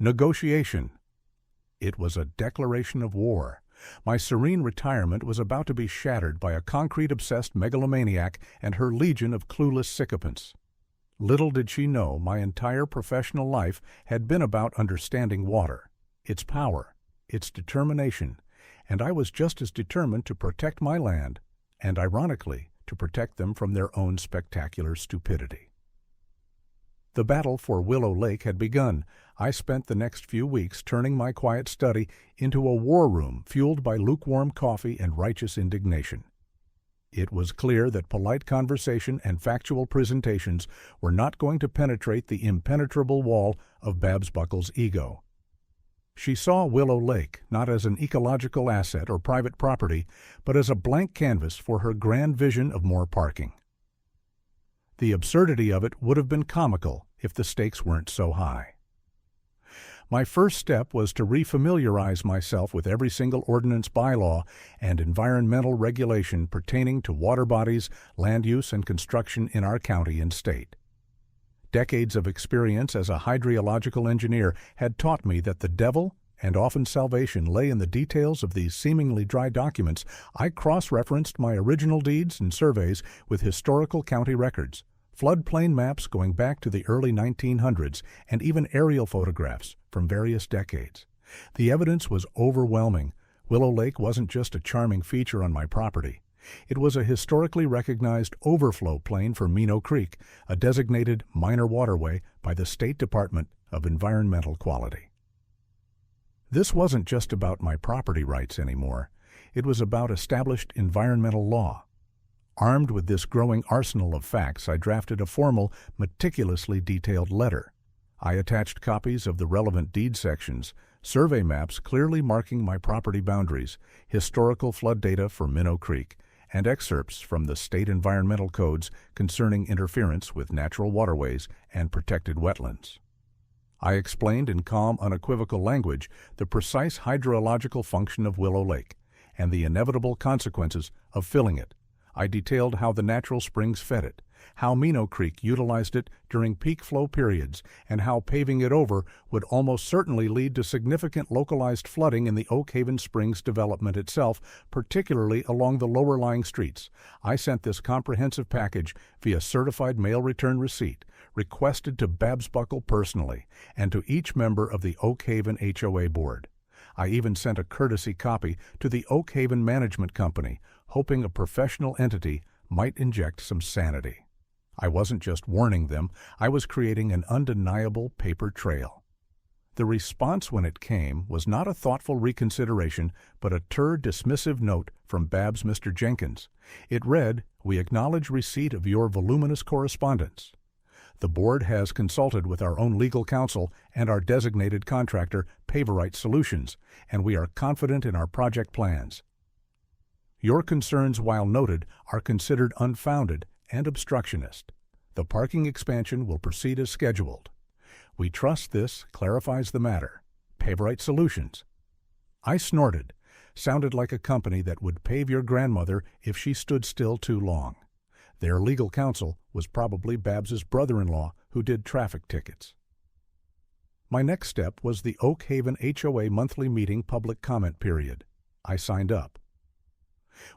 Negotiation. It was a declaration of war. My serene retirement was about to be shattered by a concrete-obsessed megalomaniac and her legion of clueless sycophants. Little did she know my entire professional life had been about understanding water, its power, its determination, and I was just as determined to protect my land, and ironically, to protect them from their own spectacular stupidity. The battle for Willow Lake had begun. I spent the next few weeks turning my quiet study into a war room fueled by lukewarm coffee and righteous indignation. It was clear that polite conversation and factual presentations were not going to penetrate the impenetrable wall of Babs Buckle's ego. She saw Willow Lake not as an ecological asset or private property, but as a blank canvas for her grand vision of more parking. The absurdity of it would have been comical if the stakes weren't so high. My first step was to refamiliarize myself with every single ordinance bylaw and environmental regulation pertaining to water bodies, land use, and construction in our county and state. Decades of experience as a hydrological engineer had taught me that the devil and often salvation lay in the details of these seemingly dry documents. I cross-referenced my original deeds and surveys with historical county records, floodplain maps going back to the early 1900s, and even aerial photographs from various decades. The evidence was overwhelming. Willow Lake wasn't just a charming feature on my property. It was a historically recognized overflow plain for Minnow Creek, a designated minor waterway by the State Department of Environmental Quality. This wasn't just about my property rights anymore. It was about established environmental law. Armed with this growing arsenal of facts, I drafted a formal, meticulously detailed letter. I attached copies of the relevant deed sections, survey maps clearly marking my property boundaries, historical flood data for Minnow Creek, and excerpts from the state environmental codes concerning interference with natural waterways and protected wetlands. I explained in calm, unequivocal language the precise hydrological function of Willow Lake and the inevitable consequences of filling it. I detailed how the natural springs fed it, how Minnow Creek utilized it during peak flow periods, and how paving it over would almost certainly lead to significant localized flooding in the Oak Haven Springs development itself, particularly along the lower-lying streets. I sent this comprehensive package via certified mail return receipt, requested to Babs Buckle personally, and to each member of the Oak Haven HOA board. I even sent a courtesy copy to the Oak Haven Management Company, hoping a professional entity might inject some sanity. I wasn't just warning them, I was creating an undeniable paper trail. The response when it came was not a thoughtful reconsideration, but a dismissive note from Babs Mr. Jenkins. It read, "We acknowledge receipt of your voluminous correspondence. The board has consulted with our own legal counsel and our designated contractor, Paved Solutions, and we are confident in our project plans. Your concerns, while noted, are considered unfounded and obstructionist. The parking expansion will proceed as scheduled. We trust this clarifies the matter. Paved Solutions." I snorted. Sounded like a company that would pave your grandmother if she stood still too long. Their legal counsel was probably Babs's brother-in-law who did traffic tickets. My next step was the Oak Haven HOA monthly meeting public comment period. I signed up.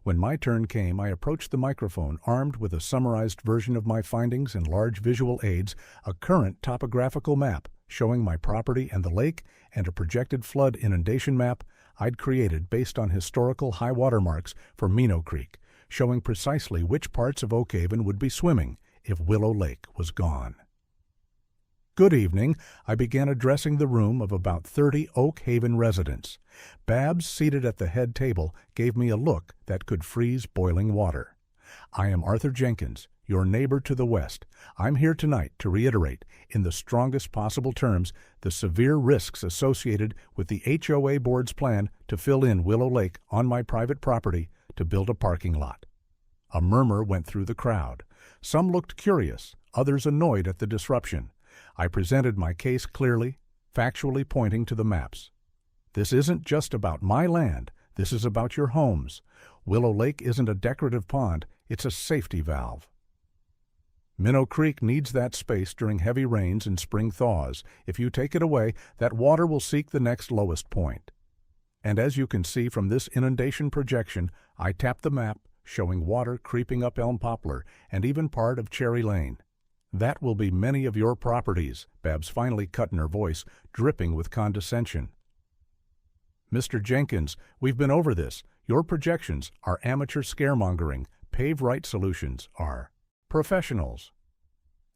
When my turn came, I approached the microphone armed with a summarized version of my findings and large visual aids, a current topographical map showing my property and the lake, and a projected flood inundation map I'd created based on historical high water marks for Minnow Creek, showing precisely which parts of Oak Haven would be swimming if Willow Lake was gone. Good evening. I began addressing the room of about 30 Oak Haven residents. Babs, seated at the head table, gave me a look that could freeze boiling water. "I am Arthur Jenkins, your neighbor to the west. I'm here tonight to reiterate, in the strongest possible terms, the severe risks associated with the HOA board's plan to fill in Willow Lake on my private property to build a parking lot." A murmur went through the crowd. Some looked curious, others annoyed at the disruption. I presented my case clearly, factually pointing to the maps. This isn't just about my land, this is about your homes. Willow Lake isn't a decorative pond, it's a safety valve. Minnow Creek needs that space during heavy rains and spring thaws. If you take it away, that water will seek the next lowest point. And as you can see from this inundation projection, I tap the map, showing water creeping up Elm Poplar and even part of Cherry Lane. That will be many of your properties, Babs finally cut in her voice, dripping with condescension. Mr. Jenkins, we've been over this. Your projections are amateur scaremongering. Paved Right Solutions are professionals.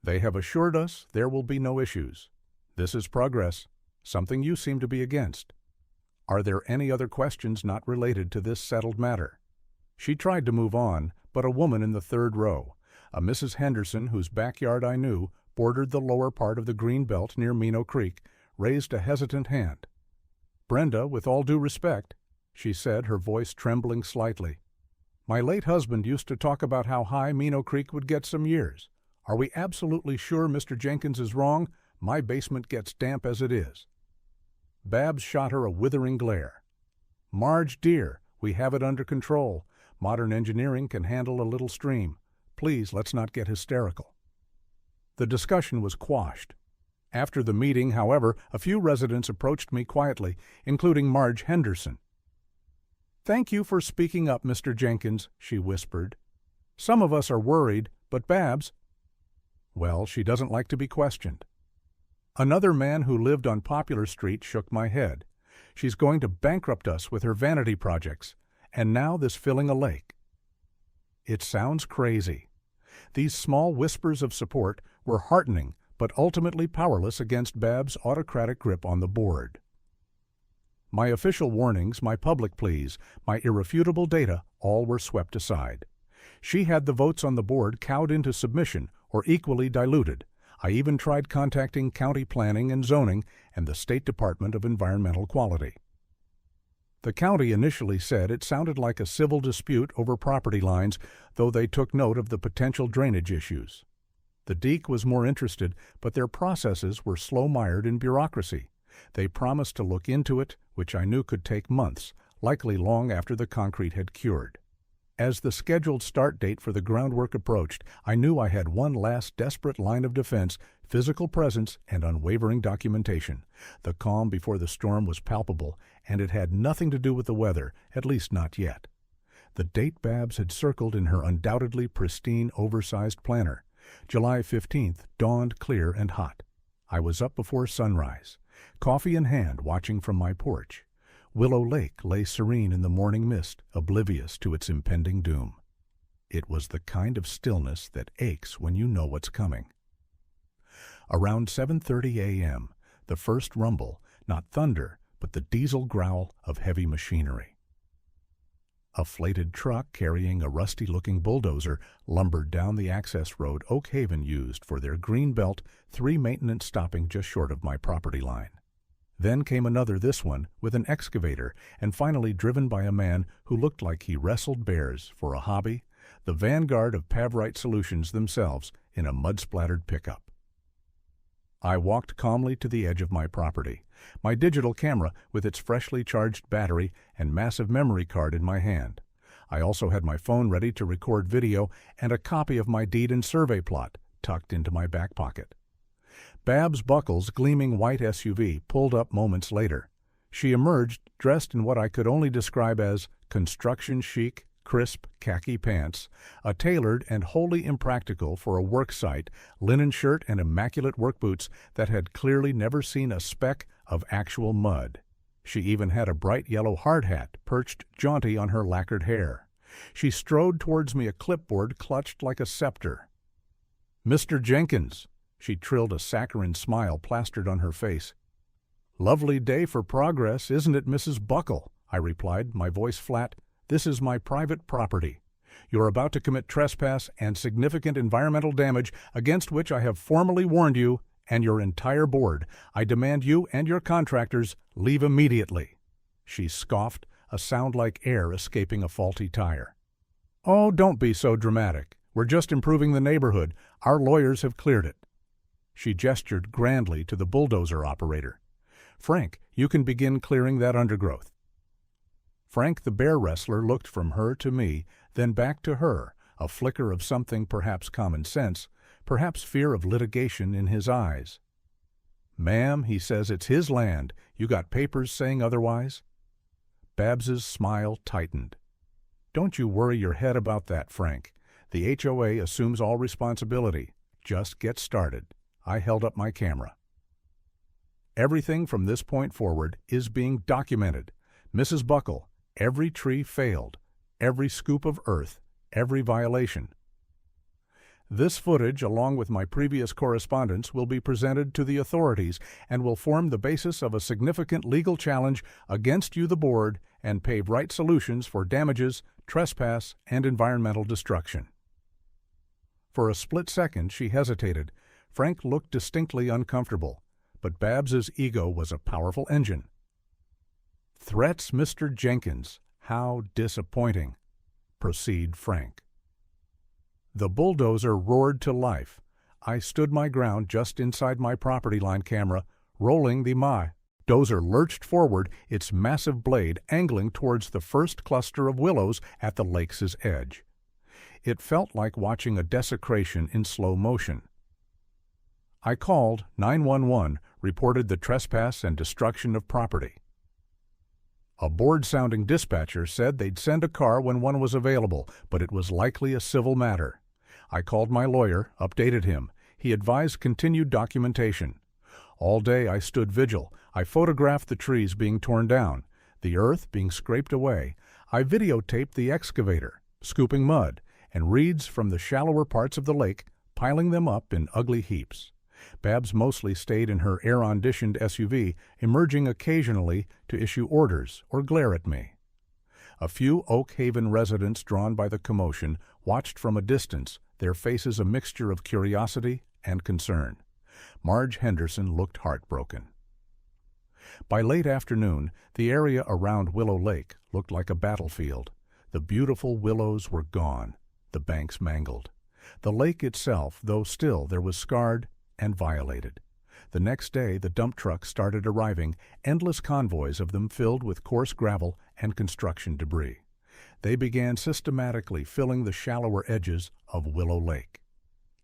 They have assured us there will be no issues. This is progress, something you seem to be against. Are there any other questions not related to this settled matter? She tried to move on, but a woman in the third row, a Mrs. Henderson whose backyard I knew bordered the lower part of the green belt near Minnow Creek, raised a hesitant hand. "Brenda, with all due respect," she said, her voice trembling slightly, "my late husband used to talk about how high Minnow Creek would get some years. Are we absolutely sure Mr. Jenkins is wrong? My basement gets damp as it is." Babs shot her a withering glare. "Marge, dear, we have it under control. Modern engineering can handle a little stream. Please, let's not get hysterical." The discussion was quashed. After the meeting, however, a few residents approached me quietly, including Marge Henderson. "Thank you for speaking up, Mr. Jenkins," she whispered. "Some of us are worried, but Babs—" Well, she doesn't like to be questioned. Another man who lived on Popular Street shook my head. "She's going to bankrupt us with her vanity projects, and now this filling a lake." It sounds crazy. These small whispers of support were heartening, but ultimately powerless against Babs' autocratic grip on the board. My official warnings, my public pleas, my irrefutable data, all were swept aside. She had the votes on the board cowed into submission or equally diluted. I even tried contacting County Planning and Zoning and the State Department of Environmental Quality. The county initially said it sounded like a civil dispute over property lines, though they took note of the potential drainage issues. The DEC was more interested, but their processes were slow-mired in bureaucracy. They promised to look into it, which I knew could take months, likely long after the concrete had cured. As the scheduled start date for the groundwork approached, I knew I had one last desperate line of defense: physical presence and unwavering documentation. The calm before the storm was palpable, and it had nothing to do with the weather, at least not yet. The date Babs had circled in her undoubtedly pristine, oversized planner. July 15th dawned clear and hot. I was up before sunrise, coffee in hand, watching from my porch. Willow Lake lay serene in the morning mist, oblivious to its impending doom. It was the kind of stillness that aches when you know what's coming. Around 7:30 a.m., the first rumble, not thunder, but the diesel growl of heavy machinery. A flatted truck carrying a rusty-looking bulldozer lumbered down the access road Oak Haven used for their Greenbelt 3 maintenance, stopping just short of my property line. Then came another, this one with an excavator, and finally driven by a man who looked like he wrestled bears for a hobby, the vanguard of Paved Right Solutions themselves in a mud-splattered pickup. I walked calmly to the edge of my property, my digital camera with its freshly charged battery and massive memory card in my hand. I also had my phone ready to record video and a copy of my deed and survey plot tucked into my back pocket. Babs Buckles' gleaming white SUV pulled up moments later. She emerged dressed in what I could only describe as construction chic, crisp khaki pants, a tailored and wholly impractical for a work site linen shirt, and immaculate work boots that had clearly never seen a speck of actual mud. She even had a bright yellow hard hat perched jaunty on her lacquered hair. She strode towards me, a clipboard clutched like a scepter. "Mr. Jenkins," she trilled, a saccharine smile plastered on her face. "Lovely day for progress, isn't it, Mrs. Buckle?" I replied, my voice flat. "This is my private property. You're about to commit trespass and significant environmental damage, against which I have formally warned you and your entire board. I demand you and your contractors leave immediately." She scoffed, a sound like air escaping a faulty tire. "Oh, don't be so dramatic. We're just improving the neighborhood. Our lawyers have cleared it." She gestured grandly to the bulldozer operator. "Frank, you can begin clearing that undergrowth." Frank the bear wrestler looked from her to me, then back to her, a flicker of something perhaps common sense, perhaps fear of litigation in his eyes. "Ma'am," he says, "it's his land. You got papers saying otherwise?" Babs's smile tightened. "Don't you worry your head about that, Frank. The HOA assumes all responsibility. Just get started." I held up my camera. Everything from this point forward is being documented. Mrs. Buckle, every tree failed, every scoop of earth, every violation. This footage, along with my previous correspondence, will be presented to the authorities and will form the basis of a significant legal challenge against you, the board, and Paved Right solutions for damages, trespass, and environmental destruction. For a split second she hesitated. Frank looked distinctly uncomfortable, but Babs's ego was a powerful engine. "Threats, Mr. Jenkins. How disappointing." "Proceed, Frank." The bulldozer roared to life. I stood my ground just inside my property line camera, rolling the dozer lurched forward, its massive blade angling towards the first cluster of willows at the lake's edge. It felt like watching a desecration in slow motion. I called 911, reported the trespass and destruction of property. A bored-sounding dispatcher said they'd send a car when one was available, but it was likely a civil matter. I called my lawyer, updated him. He advised continued documentation. All day I stood vigil. I photographed the trees being torn down, the earth being scraped away. I videotaped the excavator, scooping mud, and reeds from the shallower parts of the lake, piling them up in ugly heaps. Babs mostly stayed in her air-conditioned SUV, emerging occasionally to issue orders or glare at me. A few Oak Haven residents, drawn by the commotion, watched from a distance, their faces a mixture of curiosity and concern. Marge Henderson looked heartbroken. By late afternoon, the area around Willow Lake looked like a battlefield. The beautiful willows were gone, the banks mangled. The lake itself, though still, there was scarred and violated. The next day, the dump trucks started arriving, endless convoys of them filled with coarse gravel and construction debris. They began systematically filling the shallower edges of Willow Lake.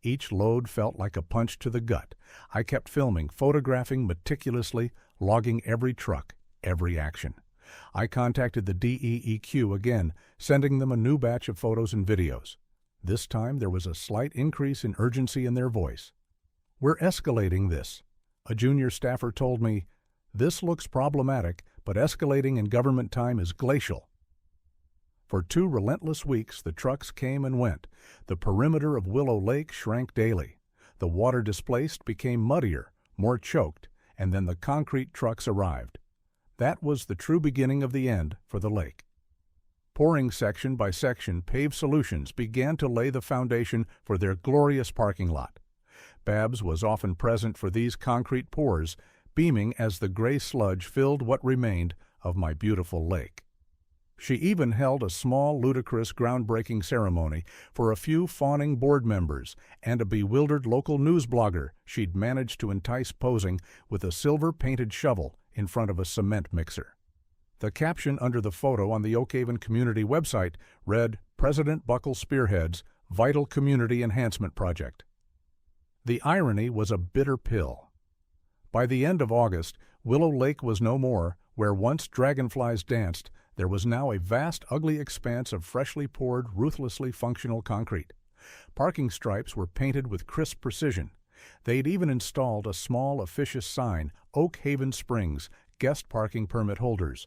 Each load felt like a punch to the gut. I kept filming, photographing meticulously, logging every truck, every action. I contacted the DEEQ again, sending them a new batch of photos and videos. This time there was a slight increase in urgency in their voice. "We're escalating this." A junior staffer told me, "This looks problematic, but escalating in government time is glacial." For 2 relentless weeks the trucks came and went. The perimeter of Willow Lake shrank daily. The water displaced became muddier, more choked, and then the concrete trucks arrived. That was the true beginning of the end for the lake. Pouring section by section, Paved Solutions began to lay the foundation for their glorious parking lot. Babs was often present for these concrete pours, beaming as the gray sludge filled what remained of my beautiful lake. She even held a small, ludicrous, groundbreaking ceremony for a few fawning board members and a bewildered local news blogger she'd managed to entice posing with a silver-painted shovel in front of a cement mixer. The caption under the photo on the Oak Haven Community website read, "President Buckle spearheads Vital Community Enhancement Project." The irony was a bitter pill. By the end of August, Willow Lake was no more. Where once dragonflies danced, there was now a vast, ugly expanse of freshly poured, ruthlessly functional concrete. Parking stripes were painted with crisp precision. They'd even installed a small, officious sign, "Oak Haven Springs, Guest Parking Permit Holders.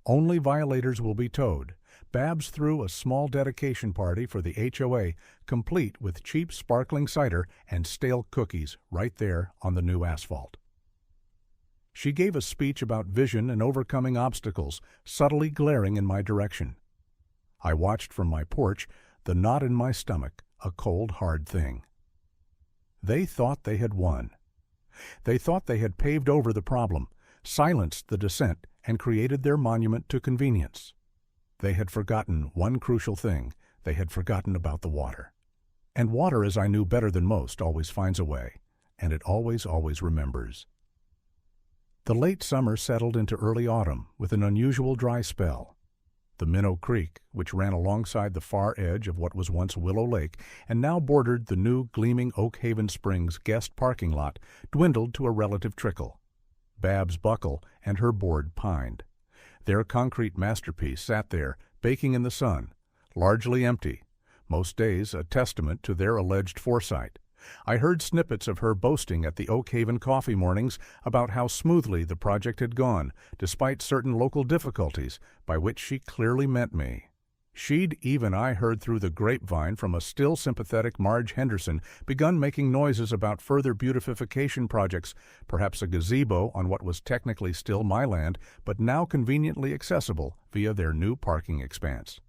Only violators will be towed." Babs threw a small dedication party for the HOA, complete with cheap sparkling cider and stale cookies right there on the new asphalt. She gave a speech about vision and overcoming obstacles, subtly glaring in my direction. I watched from my porch, the knot in my stomach, a cold, hard thing. They thought they had won. They thought they had paved over the problem, silenced the dissent, and created their monument to convenience. They had forgotten one crucial thing. They had forgotten about the water. And water, as I knew better than most, always finds a way, and it always remembers. The late summer settled into early autumn with an unusual dry spell. The Minnow Creek, which ran alongside the far edge of what was once Willow Lake and now bordered the new gleaming Oak Haven Springs guest parking lot, dwindled to a relative trickle. Babs Buckle and her board pined. Their concrete masterpiece sat there, baking in the sun, largely empty, most days a testament to their alleged foresight. I heard snippets of her boasting at the Oak Haven coffee mornings about how smoothly the project had gone, despite certain local difficulties, by which she clearly meant me. She'd even, I heard through the grapevine from a still sympathetic Marge Henderson, begun making noises about further beautification projects, perhaps a gazebo on what was technically still my land, but now conveniently accessible via their new parking expanse.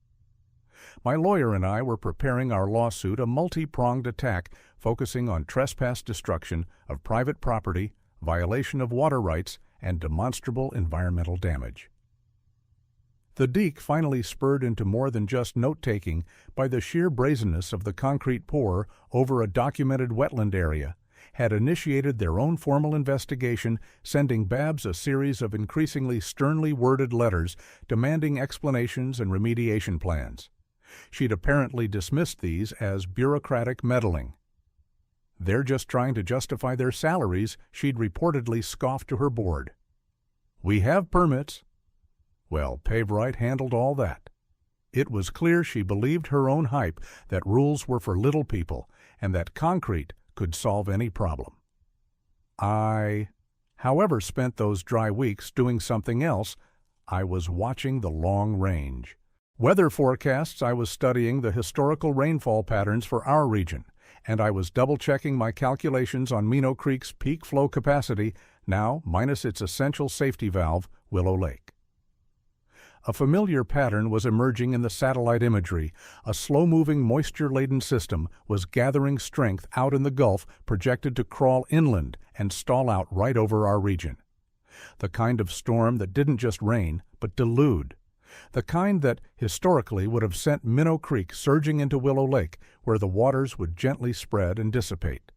My lawyer and I were preparing our lawsuit, a multi-pronged attack focusing on trespass destruction of private property, violation of water rights, and demonstrable environmental damage. The deke finally spurred into more than just note-taking by the sheer brazenness of the concrete pour over a documented wetland area, had initiated their own formal investigation, sending Babs a series of increasingly sternly worded letters demanding explanations and remediation plans. She'd apparently dismissed these as bureaucratic meddling. They're just trying to justify their salaries, she'd reportedly scoffed to her board. We have permits. Well, Paved handled all that. It was clear she believed her own hype that rules were for little people and that concrete could solve any problem. I, however, spent those dry weeks doing something else. I was watching the long range. Weather forecasts, I was studying the historical rainfall patterns for our region, and I was double-checking my calculations on Minnow Creek's peak flow capacity, now minus its essential safety valve, Willow Lake. A familiar pattern was emerging in the satellite imagery. A slow-moving, moisture-laden system was gathering strength out in the Gulf, projected to crawl inland and stall out right over our region. The kind of storm that didn't just rain, but delude. The kind that, historically, would have sent Minnow Creek surging into Willow Lake, where the waters would gently spread and dissipate.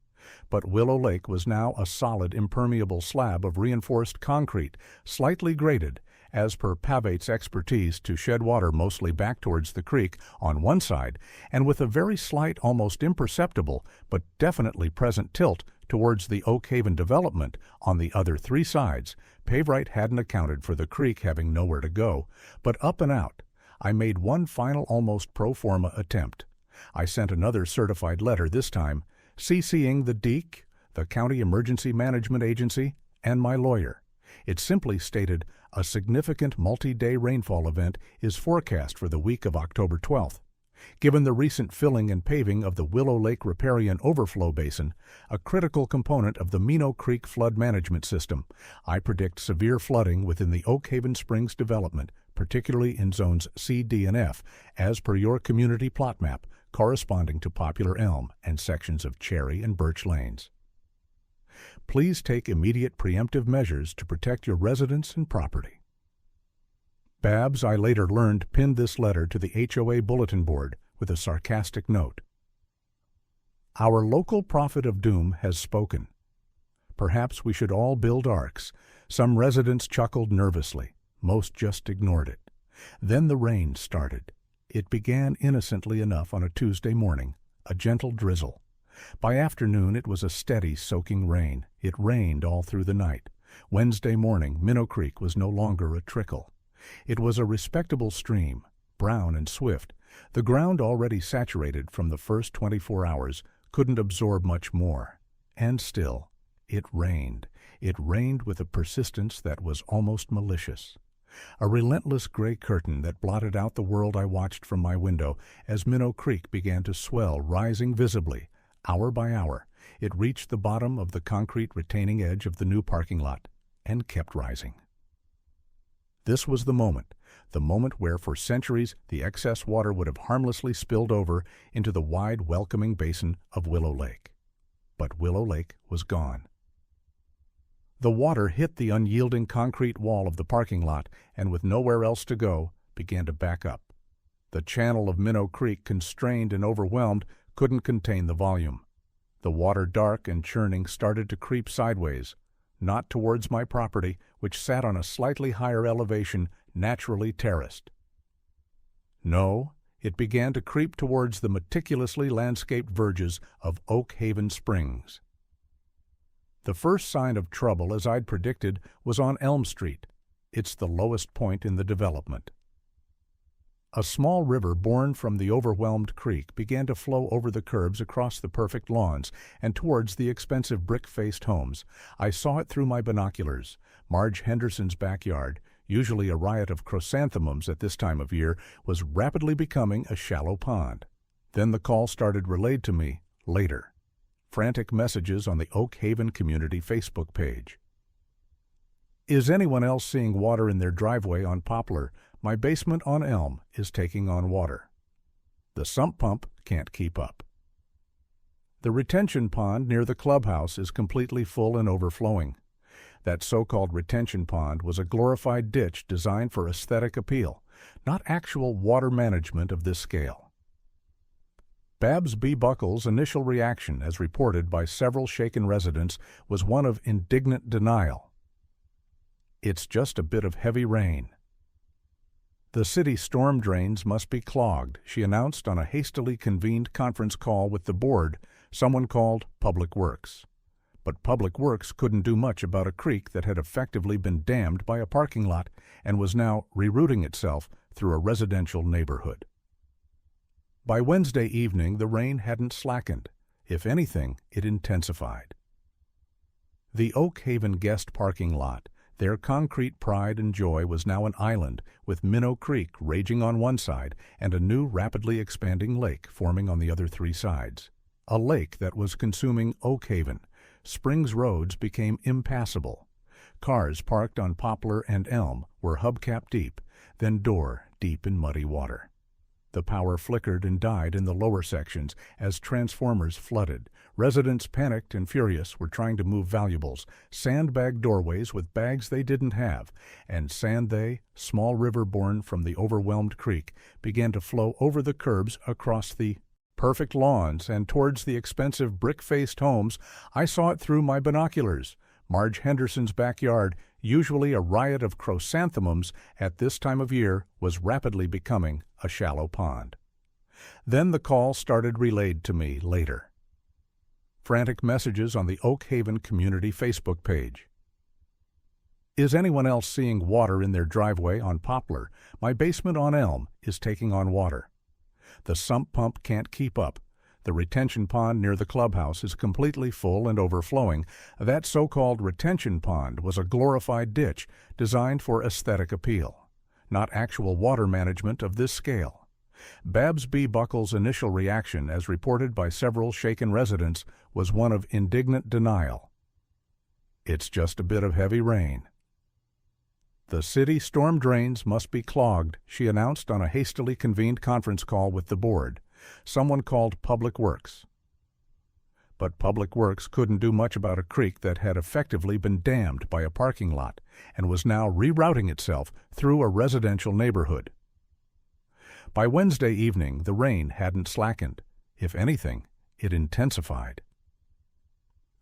But Willow Lake was now a solid, impermeable slab of reinforced concrete, slightly graded, as per Paved's expertise, to shed water mostly back towards the creek on one side, and with a very slight, almost imperceptible, but definitely present tilt towards the Oak Haven development on the other three sides. Paved hadn't accounted for the creek having nowhere to go, but up and out. I made one final almost pro forma attempt. I sent another certified letter this time, CCing the deke, the County Emergency Management Agency, and my lawyer. It simply stated, a significant multi-day rainfall event is forecast for the week of October 12th. Given the recent filling and paving of the Willow Lake riparian overflow basin, a critical component of the Minnow Creek flood management system, I predict severe flooding within the Oak Haven Springs development, particularly in zones C, D, and F, as per your community plot map, corresponding to Poplar Elm and sections of Cherry and Birch Lanes. Please take immediate preemptive measures to protect your residents and property. Babs, I later learned, pinned this letter to the HOA bulletin board with a sarcastic note. Our local prophet of doom has spoken. Perhaps we should all build arks. Some residents chuckled nervously. Most just ignored it. Then the rain started. It began innocently enough on a Tuesday morning, a gentle drizzle. By afternoon it was a steady, soaking rain. It rained all through the night. Wednesday morning, Minnow Creek was no longer a trickle. It was a respectable stream, brown and swift. The ground, already saturated from the first 24 hours, couldn't absorb much more. And still, it rained. It rained with a persistence that was almost malicious. A relentless gray curtain that blotted out the world I watched from my window as Minnow Creek began to swell, rising visibly. Hour by hour, it reached the bottom of the concrete retaining edge of the new parking lot, and kept rising. This was the moment where for centuries the excess water would have harmlessly spilled over into the wide, welcoming basin of Willow Lake. But Willow Lake was gone. The water hit the unyielding concrete wall of the parking lot, and with nowhere else to go, began to back up. The channel of Minnow Creek, constrained and overwhelmed, couldn't contain the volume. The water, dark and churning, started to creep sideways, not towards my property, which sat on a slightly higher elevation, naturally terraced. No, it began to creep towards the meticulously landscaped verges of Oak Haven Springs. The first sign of trouble, as I'd predicted, was on Elm Street. It's the lowest point in the development. A small river born from the overwhelmed creek began to flow over the curbs across the perfect lawns and towards the expensive brick-faced homes. I saw it through my binoculars. Marge Henderson's backyard, usually a riot of chrysanthemums at this time of year, was rapidly becoming a shallow pond. Then the call started relayed to me later. Frantic messages on the Oak Haven Community Facebook page. Is anyone else seeing water in their driveway on Poplar? My basement on Elm is taking on water. The sump pump can't keep up. The retention pond near the clubhouse is completely full and overflowing. That so-called retention pond was a glorified ditch designed for aesthetic appeal, not actual water management of this scale. Babs B. Buckles' initial reaction, as reported by several Shaken residents, was one of indignant denial. It's just a bit of heavy rain. The city storm drains must be clogged, she announced on a hastily convened conference call with the board, someone called Public Works. But Public Works couldn't do much about a creek that had effectively been dammed by a parking lot and was now rerouting itself through a residential neighborhood. By Wednesday evening, the rain hadn't slackened. If anything, it intensified. The Oak Haven guest parking lot, their concrete pride and joy, was now an island with Minnow Creek raging on one side and a new rapidly expanding lake forming on the other three sides. A lake that was consuming Oak Haven. Springs roads became impassable. Cars parked on Poplar and Elm were hubcap deep, then door deep in muddy water. The power flickered and died in the lower sections as transformers flooded. Residents, panicked and furious, were trying to move valuables, sandbagged doorways with bags they didn't have, and small river born from the overwhelmed creek, began to flow over the curbs across the perfect lawns and towards the expensive brick-faced homes. I saw it through my binoculars. Marge Henderson's backyard, usually a riot of chrysanthemums at this time of year, was rapidly becoming a shallow pond. Then the call started relayed to me later. Frantic messages on the Oak Haven Community Facebook page. Is anyone else seeing water in their driveway on Poplar? My basement on Elm is taking on water. The sump pump can't keep up. The retention pond near the clubhouse is completely full and overflowing. That so-called retention pond was a glorified ditch designed for aesthetic appeal, not actual water management of this scale. Babs B. Buckles' initial reaction, as reported by several Shaken residents, was one of indignant denial. It's just a bit of heavy rain. The city storm drains must be clogged, she announced on a hastily convened conference call with the board. Someone called Public Works. But Public Works couldn't do much about a creek that had effectively been dammed by a parking lot and was now rerouting itself through a residential neighborhood. By Wednesday evening, the rain hadn't slackened. If anything, it intensified.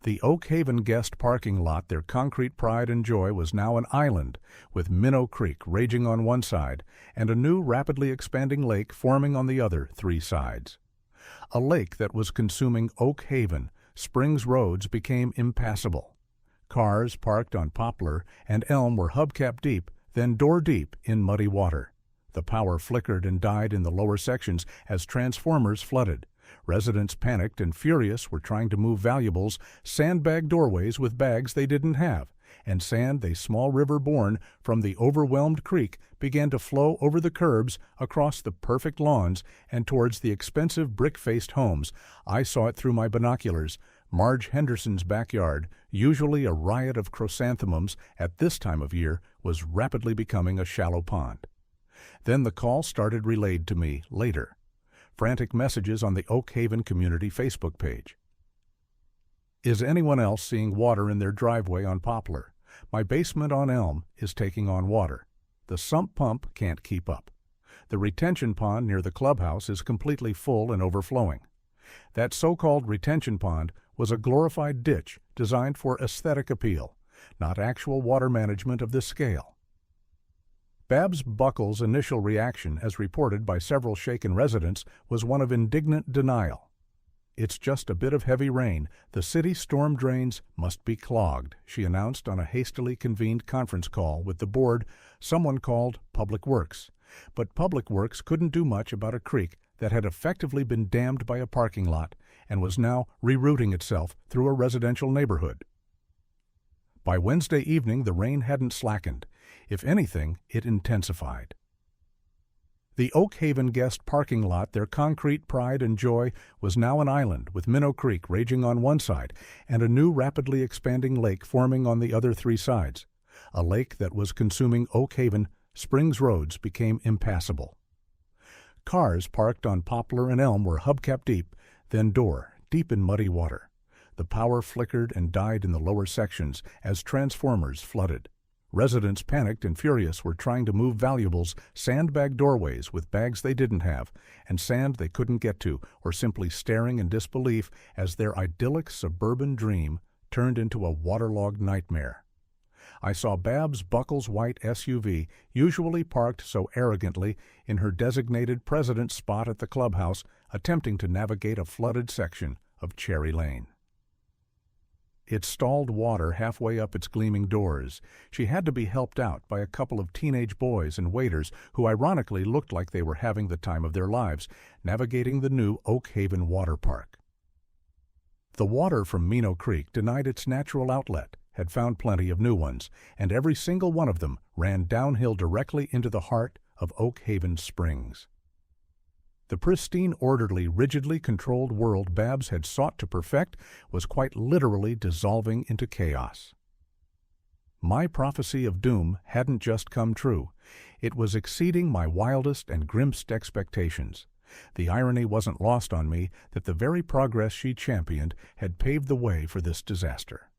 The Oak Haven guest parking lot, their concrete pride and joy, was now an island with Minnow Creek raging on one side and a new rapidly expanding lake forming on the other three sides. A lake that was consuming Oak Haven. Springs roads became impassable. Cars parked on Poplar and Elm were hubcap deep, then door deep in muddy water. The power flickered and died in the lower sections as transformers flooded. Residents, panicked and furious, were trying to move valuables, sandbagged doorways with bags they didn't have, and small river born from the overwhelmed creek, began to flow over the curbs, across the perfect lawns, and towards the expensive brick-faced homes. I saw it through my binoculars. Marge Henderson's backyard, usually a riot of chrysanthemums at this time of year, was rapidly becoming a shallow pond. Then the call started relayed to me later. Frantic messages on the Oak Haven Community Facebook page. Is anyone else seeing water in their driveway on Poplar? My basement on Elm is taking on water. The sump pump can't keep up. The retention pond near the clubhouse is completely full and overflowing. That so-called retention pond was a glorified ditch designed for aesthetic appeal, not actual water management of this scale. Babs Buckles' initial reaction, as reported by several shaken residents, was one of indignant denial. "It's just a bit of heavy rain. The city storm drains must be clogged," she announced on a hastily convened conference call with the board someone called Public Works. But Public Works couldn't do much about a creek that had effectively been dammed by a parking lot and was now rerouting itself through a residential neighborhood. By Wednesday evening, the rain hadn't slackened. If anything, it intensified. The Oak Haven guest parking lot, their concrete pride and joy, was now an island with Minnow Creek raging on one side and a new rapidly expanding lake forming on the other three sides. A lake that was consuming Oak Haven, Springs roads became impassable. Cars parked on Poplar and Elm were hubcap deep, then door, deep in muddy water. The power flickered and died in the lower sections as transformers flooded. Residents, panicked and furious, were trying to move valuables, sandbag doorways with bags they didn't have, and sand they couldn't get to, or simply staring in disbelief as their idyllic suburban dream turned into a waterlogged nightmare. I saw Babs Buckles' white SUV, usually parked so arrogantly in her designated president's spot at the clubhouse, attempting to navigate a flooded section of Cherry Lane. It stalled water halfway up its gleaming doors. She had to be helped out by a couple of teenage boys and waiters who ironically looked like they were having the time of their lives, navigating the new Oak Haven Water Park. The water from Minnow Creek, denied its natural outlet, had found plenty of new ones, and every single one of them ran downhill directly into the heart of Oak Haven Springs. The pristine, orderly, rigidly controlled world Babs had sought to perfect was quite literally dissolving into chaos. My prophecy of doom hadn't just come true. It was exceeding my wildest and grimmest expectations. The irony wasn't lost on me that the very progress she championed had paved the way for this disaster.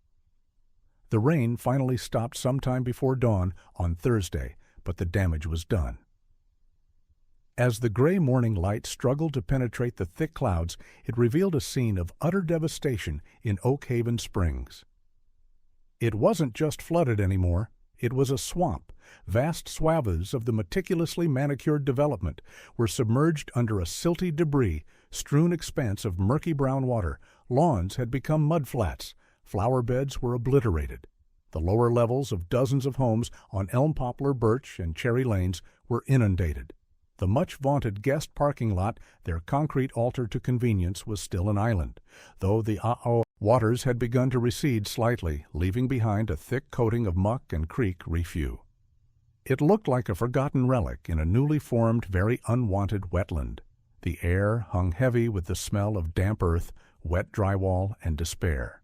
The rain finally stopped sometime before dawn on Thursday, but the damage was done. As the gray morning light struggled to penetrate the thick clouds, it revealed a scene of utter devastation in Oak Haven Springs. It wasn't just flooded anymore, it was a swamp. Vast swathes of the meticulously manicured development were submerged under a silty debris-strewn expanse of murky brown water. Lawns had become mudflats. Flower beds were obliterated. The lower levels of dozens of homes on Elm, Poplar, Birch, and Cherry Lanes were inundated. The much-vaunted guest parking lot, their concrete altar to convenience, was still an island, though the waters had begun to recede slightly, leaving behind a thick coating of muck and creek refuse. It looked like a forgotten relic in a newly formed, very unwanted wetland. The air hung heavy with the smell of damp earth, wet drywall, and despair.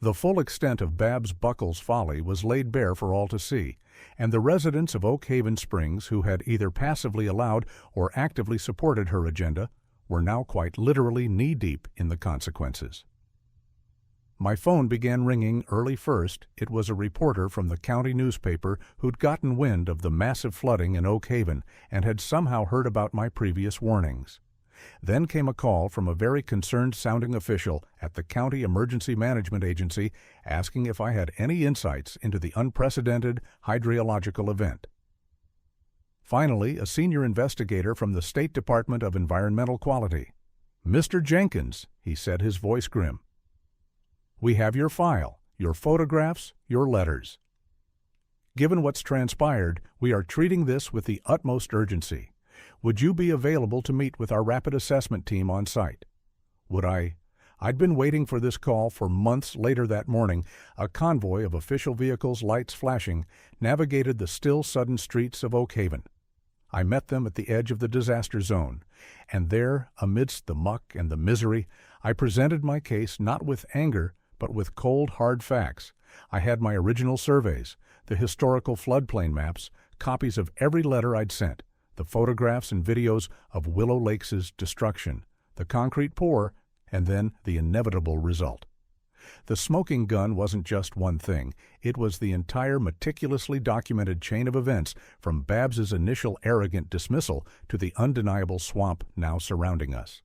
The full extent of Babs Buckles' folly was laid bare for all to see, and the residents of Oak Haven Springs, who had either passively allowed or actively supported her agenda, were now quite literally knee-deep in the consequences. My phone began ringing early first. It was a reporter from the county newspaper who'd gotten wind of the massive flooding in Oak Haven and had somehow heard about my previous warnings. Then came a call from a very concerned-sounding official at the County Emergency Management Agency asking if I had any insights into the unprecedented hydrological event. Finally, a senior investigator from the State Department of Environmental Quality. "Mr. Jenkins," he said, his voice grim. "We have your file, your photographs, your letters. Given what's transpired, we are treating this with the utmost urgency. Would you be available to meet with our rapid assessment team on site?" Would I? I'd been waiting for this call for months. Later that morning, a convoy of official vehicles, lights flashing, navigated the still sudden streets of Oak Haven. I met them at the edge of the disaster zone, and there, amidst the muck and the misery, I presented my case not with anger, but with cold, hard facts. I had my original surveys, the historical floodplain maps, copies of every letter I'd sent, the photographs and videos of Willow Lakes' destruction, the concrete pour, and then the inevitable result. The smoking gun wasn't just one thing. It was the entire meticulously documented chain of events from Babs's initial arrogant dismissal to the undeniable swamp now surrounding us.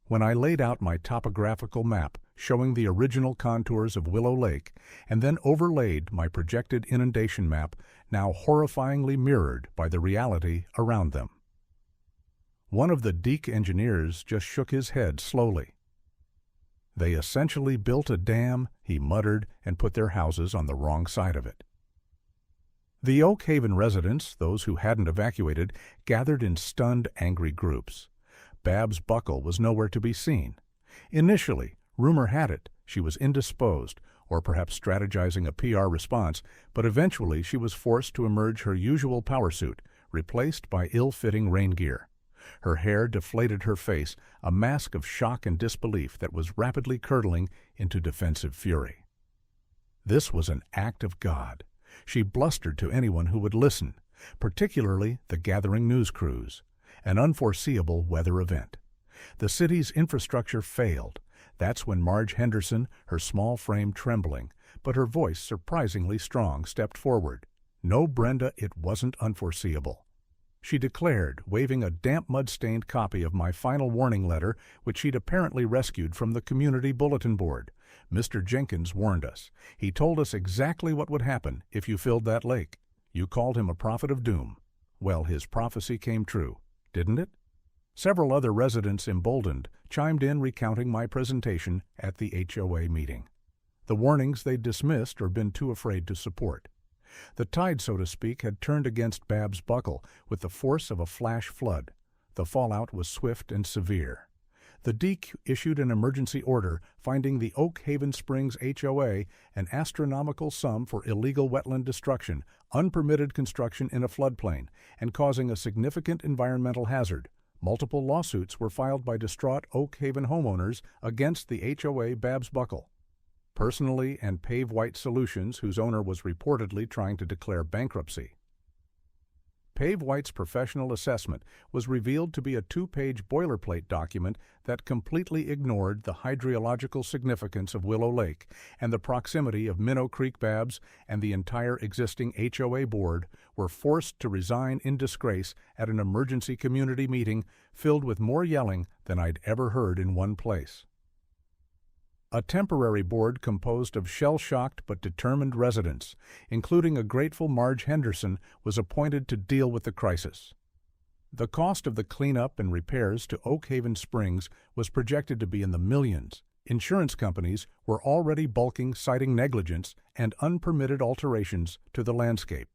When I laid out my topographical map, showing the original contours of Willow Lake, and then overlaid my projected inundation map, now horrifyingly mirrored by the reality around them. One of the Deke engineers just shook his head slowly. "They essentially built a dam," he muttered, "and put their houses on the wrong side of it." The Oak Haven residents, those who hadn't evacuated, gathered in stunned, angry groups. Babs Buckle was nowhere to be seen. Initially, rumor had it she was indisposed, or perhaps strategizing a PR response, but eventually she was forced to emerge her usual power suit, replaced by ill-fitting rain gear. Her hair deflated her face, a mask of shock and disbelief that was rapidly curdling into defensive fury. This was an act of God. She blustered to anyone who would listen, particularly the gathering news crews. An unforeseeable weather event. The city's infrastructure failed. That's when Marge Henderson, her small frame trembling, but her voice surprisingly strong, stepped forward. "No, Brenda, it wasn't unforeseeable," she declared, waving a damp mud-stained copy of my final warning letter, which she'd apparently rescued from the community bulletin board. "Mr. Jenkins warned us. He told us exactly what would happen if you filled that lake. You called him a prophet of doom. Well, his prophecy came true, didn't it?" Several other residents, emboldened, chimed in recounting my presentation at the HOA meeting. The warnings they'd dismissed or been too afraid to support. The tide, so to speak, had turned against Babs Buckle with the force of a flash flood. The fallout was swift and severe. The Deke issued an emergency order finding the Oak Haven Springs HOA an astronomical sum for illegal wetland destruction, unpermitted construction in a floodplain, and causing a significant environmental hazard. Multiple lawsuits were filed by distraught Oak Haven homeowners against the HOA Babs Buckle. Personally and Paved White Solutions, whose owner was reportedly trying to declare bankruptcy. Paved White's professional assessment was revealed to be a 2-page boilerplate document that completely ignored the hydrological significance of Willow Lake and the proximity of Minnow Creek. Babs and the entire existing HOA board were forced to resign in disgrace at an emergency community meeting filled with more yelling than I'd ever heard in one place. A temporary board composed of shell-shocked but determined residents, including a grateful Marge Henderson, was appointed to deal with the crisis. The cost of the cleanup and repairs to Oak Haven Springs was projected to be in the millions. Insurance companies were already bulking, citing negligence and unpermitted alterations to the landscape.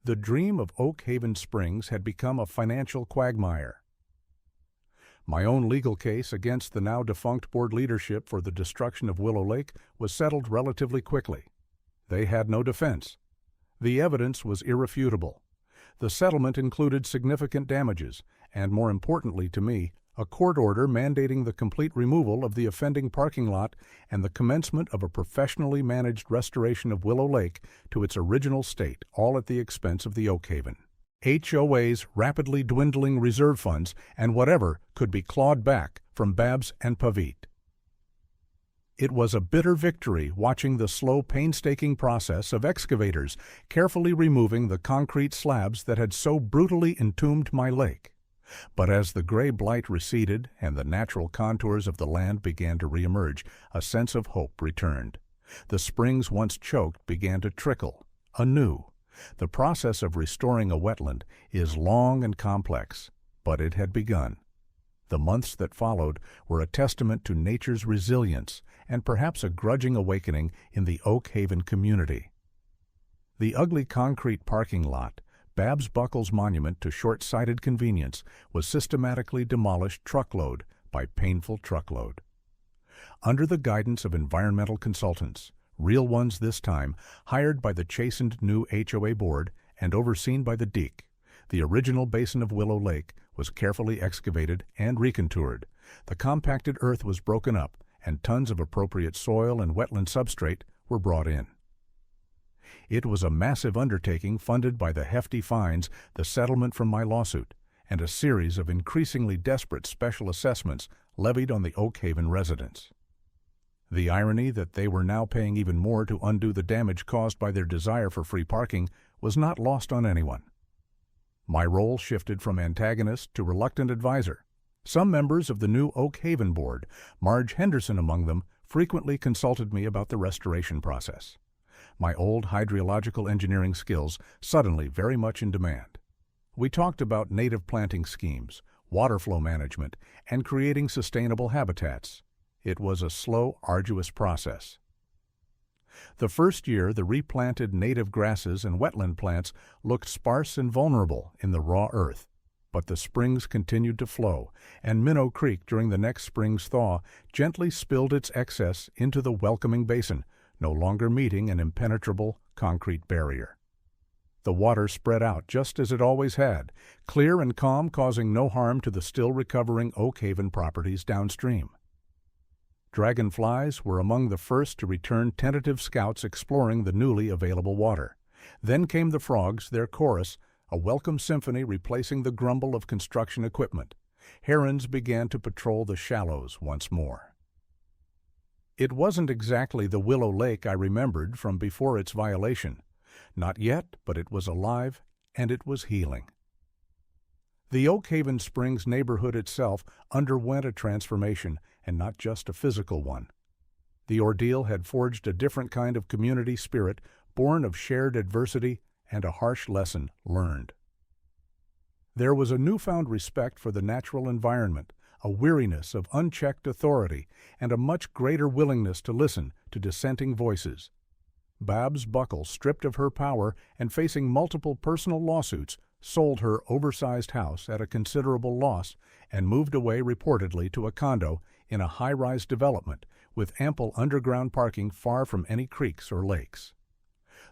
The dream of Oak Haven Springs had become a financial quagmire. My own legal case against the now-defunct board leadership for the destruction of Willow Lake was settled relatively quickly. They had no defense. The evidence was irrefutable. The settlement included significant damages, and more importantly to me, a court order mandating the complete removal of the offending parking lot and the commencement of a professionally managed restoration of Willow Lake to its original state, all at the expense of the Oak Haven HOA's rapidly dwindling reserve funds and whatever could be clawed back from Babs and Paved. It was a bitter victory watching the slow, painstaking process of excavators carefully removing the concrete slabs that had so brutally entombed my lake. But as the gray blight receded and the natural contours of the land began to reemerge, a sense of hope returned. The springs once choked began to trickle anew. The process of restoring a wetland is long and complex, but it had begun. The months that followed were a testament to nature's resilience and perhaps a grudging awakening in the Oak Haven community. The ugly concrete parking lot, Babs Buckle's monument to short-sighted convenience, was systematically demolished truckload by painful truckload. Under the guidance of environmental consultants, real ones this time, hired by the chastened new HOA board and overseen by the Deke, the original basin of Willow Lake was carefully excavated and recontoured. The compacted earth was broken up, and tons of appropriate soil and wetland substrate were brought in. It was a massive undertaking funded by the hefty fines, the settlement from my lawsuit, and a series of increasingly desperate special assessments levied on the Oak Haven residents. The irony that they were now paying even more to undo the damage caused by their desire for free parking was not lost on anyone. My role shifted from antagonist to reluctant advisor. Some members of the new Oak Haven board, Marge Henderson among them, frequently consulted me about the restoration process. My old hydrological engineering skills suddenly very much in demand. We talked about native planting schemes, water flow management, and creating sustainable habitats. It was a slow, arduous process. The first year, the replanted native grasses and wetland plants looked sparse and vulnerable in the raw earth. But the springs continued to flow, and Minnow Creek during the next spring's thaw gently spilled its excess into the welcoming basin, no longer meeting an impenetrable concrete barrier. The water spread out just as it always had, clear and calm, causing no harm to the still recovering Oak Haven properties downstream. Dragonflies were among the first to return tentative scouts exploring the newly available water. Then came the frogs, their chorus, a welcome symphony replacing the grumble of construction equipment. Herons began to patrol the shallows once more. It wasn't exactly the Willow Lake I remembered from before its violation. Not yet, but it was alive, and it was healing. The Oak Haven Springs neighborhood itself underwent a transformation, and not just a physical one. The ordeal had forged a different kind of community spirit, born of shared adversity and a harsh lesson learned. There was a newfound respect for the natural environment, a weariness of unchecked authority, and a much greater willingness to listen to dissenting voices. Babs Buckle, stripped of her power and facing multiple personal lawsuits, sold her oversized house at a considerable loss and moved away reportedly to a condo in a high-rise development with ample underground parking far from any creeks or lakes.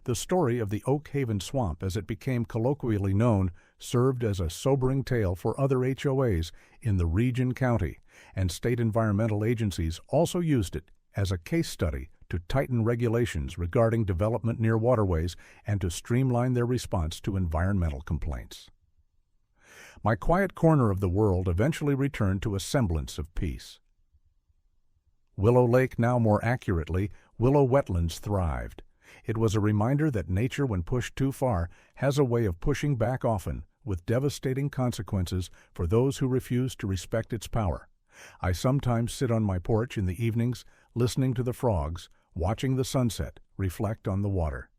The story of the Oak Haven Swamp, as it became colloquially known, served as a sobering tale for other HOAs in the region county, and state environmental agencies also used it as a case study to tighten regulations regarding development near waterways and to streamline their response to environmental complaints. My quiet corner of the world eventually returned to a semblance of peace. Willow Lake, now more accurately, Willow Wetlands, thrived. It was a reminder that nature, when pushed too far, has a way of pushing back often, with devastating consequences for those who refuse to respect its power. I sometimes sit on my porch in the evenings, listening to the frogs, watching the sunset reflect on the water.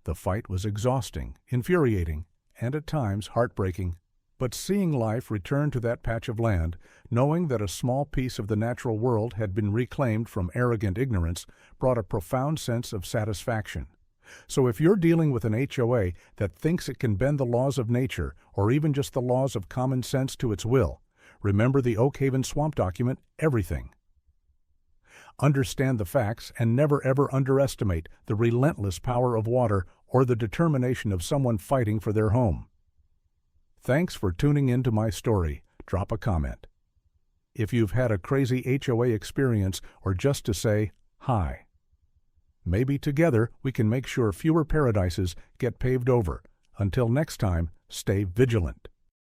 The fight was exhausting, infuriating, and at times heartbreaking. But seeing life return to that patch of land, knowing that a small piece of the natural world had been reclaimed from arrogant ignorance, brought a profound sense of satisfaction. So if you're dealing with an HOA that thinks it can bend the laws of nature, or even just the laws of common sense to its will, remember the Oak Haven Swamp document, everything. Understand the facts and never ever underestimate the relentless power of water or the determination of someone fighting for their home. Thanks for tuning in to my story. Drop a comment. If you've had a crazy HOA experience or just to say hi. Maybe together we can make sure fewer paradises get paved over. Until next time, stay vigilant.